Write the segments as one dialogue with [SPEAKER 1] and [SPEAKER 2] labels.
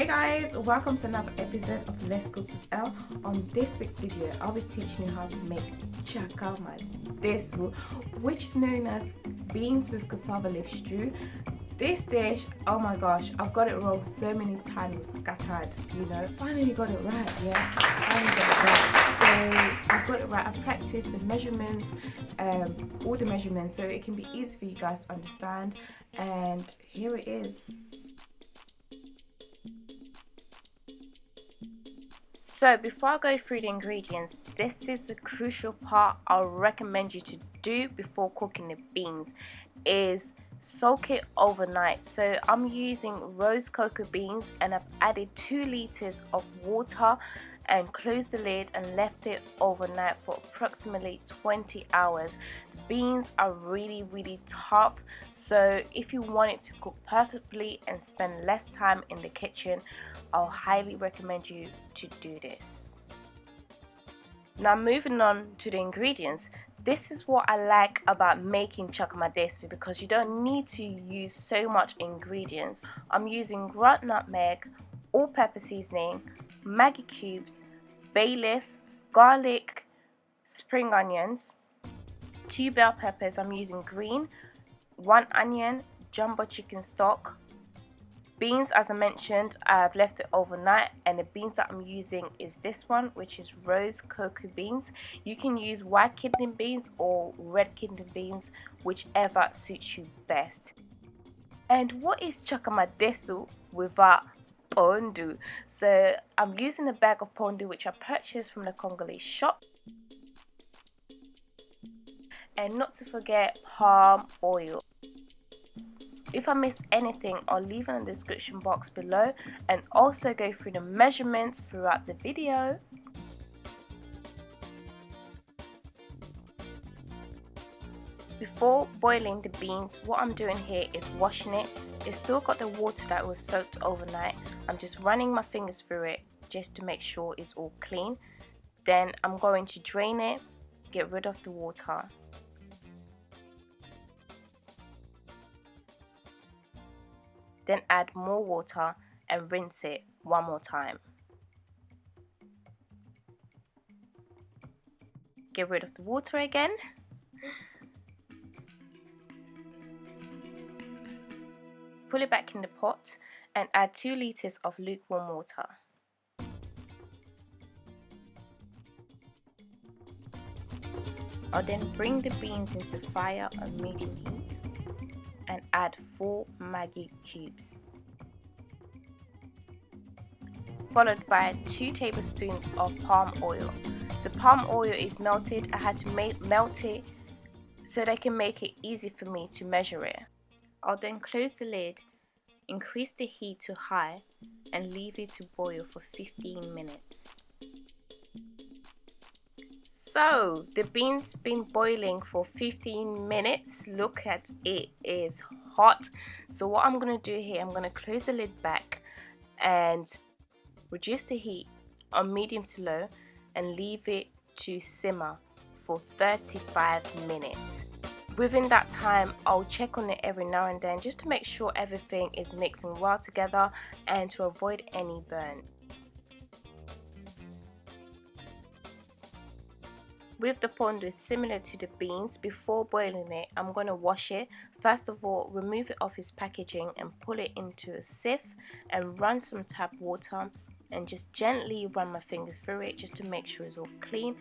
[SPEAKER 1] guys, welcome to another episode of Let's Cook with Elle. On this week's video, I'll be teaching you how to make Tshaka Madesu, which is known as beans with cassava leaf stew. This dish, oh my gosh, I've got it wrong so many times, scattered, you know. Finally got it right, yeah. Finally got it right. So I've got it right. I practiced the measurements, all the measurements, so it can be easy for you guys to understand. And here it is. So before I go through the ingredients, this is the crucial part I'll recommend you to do before cooking the beans, is soak it overnight. So I'm using rose cocoa beans and I've added 2 liters of water and closed the lid and left it overnight for approximately 20 hours. The beans are really tough, so if you want it to cook perfectly and spend less time in the kitchen, I'll highly recommend you to do this. Now moving on to the ingredients. This is what I like about making Tshaka Madesu, because you don't need to use so much ingredients. I'm using ground nutmeg, all-purpose seasoning, Maggie Cubes, bay leaf, garlic, spring onions, 2 bell peppers, I'm using green, 1 onion, jumbo chicken stock, beans. As I mentioned, I've left it overnight, and the beans that I'm using is this one, which is rose cocoa beans. You can use white kidney beans or red kidney beans, whichever suits you best. And what is Tshaka Madesu without Pondu? So I'm using a bag of Pondu which I purchased from the Congolese shop, and not to forget palm oil. If I missed anything, I'll leave it in the description box below, and also go through the measurements throughout the video. Before boiling the beans, what I'm doing here is washing it. It's still got the water that was soaked overnight. I'm just running my fingers through it just to make sure it's all clean. Then I'm going to drain it, get rid of the water. Then add more water and rinse it one more time. Get rid of the water again. Pull it back in the pot and add 2 liters of lukewarm water. I'll then bring the beans into fire on medium heat and add 4 Maggie Cubes, followed by 2 tablespoons of palm oil. The palm oil is melted. I had to melt it so that I can make it easy for me to measure it. I'll then close the lid, increase the heat to high, and leave it to boil for 15 minutes. So the beans been boiling for 15 minutes. Look at it, is hot. So what I'm going to do here, I'm going to close the lid back and reduce the heat on medium to low and leave it to simmer for 35 minutes. Within that time, I'll check on it every now and then just to make sure everything is mixing well together and to avoid any burn. With the pondu, similar to the beans, before boiling it, I'm going to wash it. First of all, remove it off its packaging and pull it into a sieve and run some tap water and just gently run my fingers through it just to make sure it's all clean.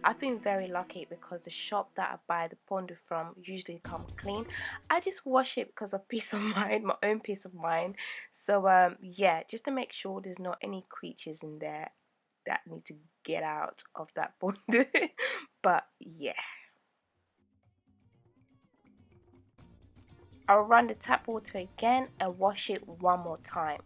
[SPEAKER 1] I've been very lucky because the shop that I buy the pondu from usually come clean. I just wash it because of peace of mind, my own peace of mind. So yeah, just to make sure there's not any creatures in there that need to get out of that pondu. But yeah, I'll run the tap water again and wash it one more time.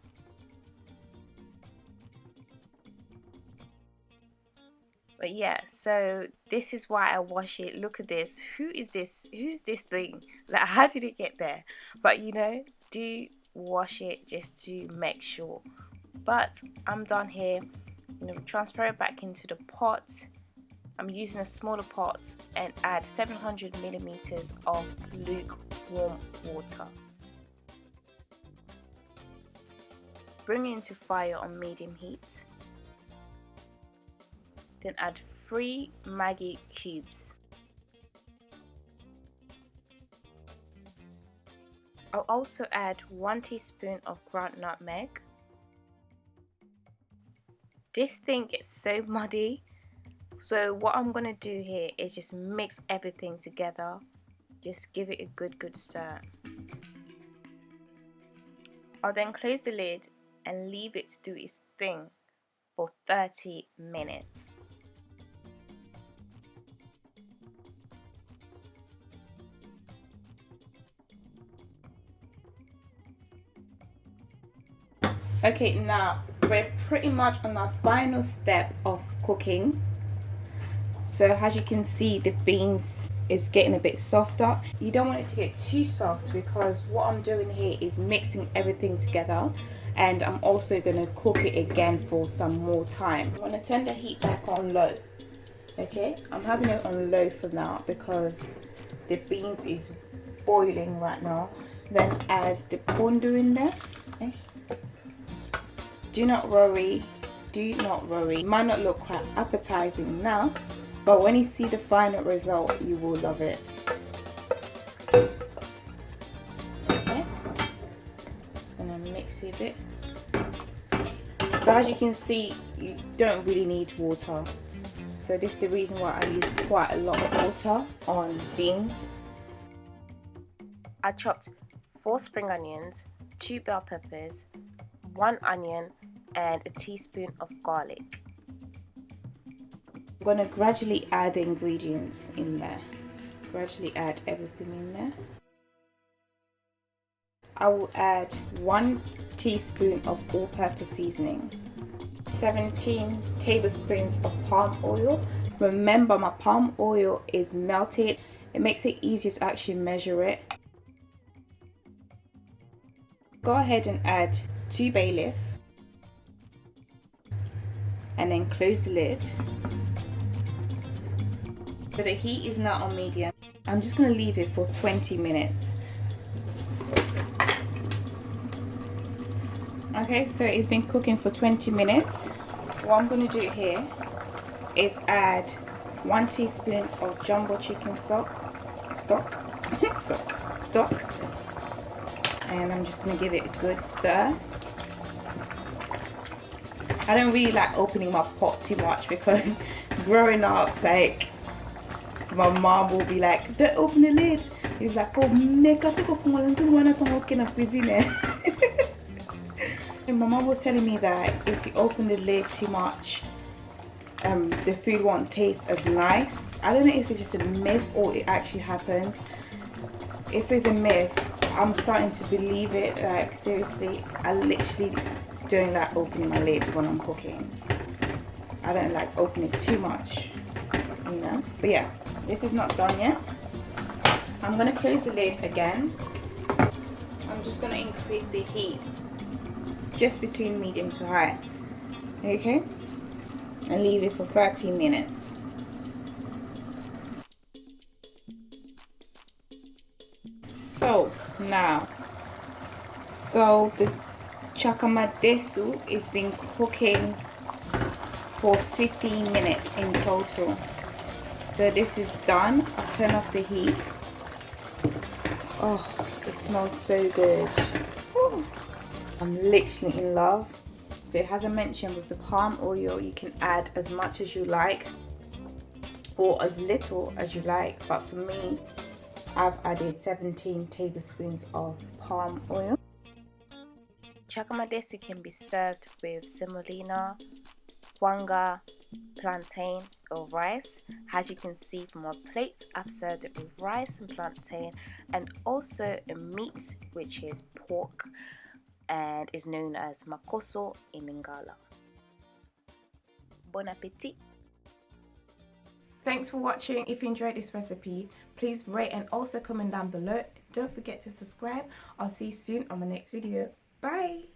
[SPEAKER 1] But yeah, so this is why I wash it. Look at this. Who is this? Who's this thing? Like, how did it get there? But you know, do wash it just to make sure. But I'm done here. I'm going to transfer it back into the pot. I'm using a smaller pot and add 700 milliliters of lukewarm water. bring it into fire on medium heat. Then add 3 Maggie cubes. I'll also add 1 teaspoon of ground nutmeg. This thing gets so muddy, so what I'm gonna do here is just mix everything together. Just give it a good stir. I'll then close the lid and leave it to do its thing for 30 minutes. Okay, now we're pretty much on our final step of cooking. So as you can see, the beans is getting a bit softer. You don't want it to get too soft, because what I'm doing here is mixing everything together, and I'm also going to cook it again for some more time. I'm going to turn the heat back on low. Okay, I'm having it on low for now because the beans is boiling right now. Then add the pondu in there. Okay. Do not worry, it might not look quite appetizing now, but when you see the final result, you will love it. Okay, just gonna mix it a bit. So as you can see, you don't really need water. So this is the reason why I use quite a lot of water on beans. I chopped 4 spring onions, 2 bell peppers, 1 onion, and a teaspoon of garlic. I'm going to gradually add the ingredients in there. Gradually add everything in there. I will add 1 teaspoon of all-purpose seasoning, 17 tablespoons of palm oil. Remember, my palm oil is melted. It makes it easier to actually measure it. Go ahead and add 2 bay leaf, and then close the lid. So the heat is now on medium. I'm just going to leave it for 20 minutes. Okay, so it's been cooking for 20 minutes. What I'm going to do here is add 1 teaspoon of jumbo chicken stock, and I'm just going to give it a good stir. I don't really like opening my pot too much, because growing up, like, my mom will be like, don't open the lid. He'll be like, oh, and my mom was telling me that if you open the lid too much, the food won't taste as nice. I don't know if it's just a myth or it actually happens. If it's a myth, I'm starting to believe it. Like, seriously, I literally don't like opening my lid when I'm cooking. I don't like opening it too much, you know. But yeah, this is not done yet. I'm gonna close the lid again. I'm just gonna increase the heat just between medium to high. Okay, and leave it for 30 minutes. So now, the Tshaka Madesu is been cooking for 15 minutes in total. So this is done. I'll turn off the heat. Oh, it smells so good. Ooh. I'm literally in love. So as I mentioned, with the palm oil, you can add as much as you like or as little as you like, but for me, I've added 17 tablespoons of palm oil. Tshaka Madesu can be served with semolina, kwanga, plantain or rice. As you can see from my plate, I've served it with rice and plantain, and also a meat which is pork and is known as makoso in Lingala. Bon appetit! Thanks for watching. If you enjoyed this recipe, please rate and also comment down below. Don't forget to subscribe. I'll see you soon on my next video. Bye!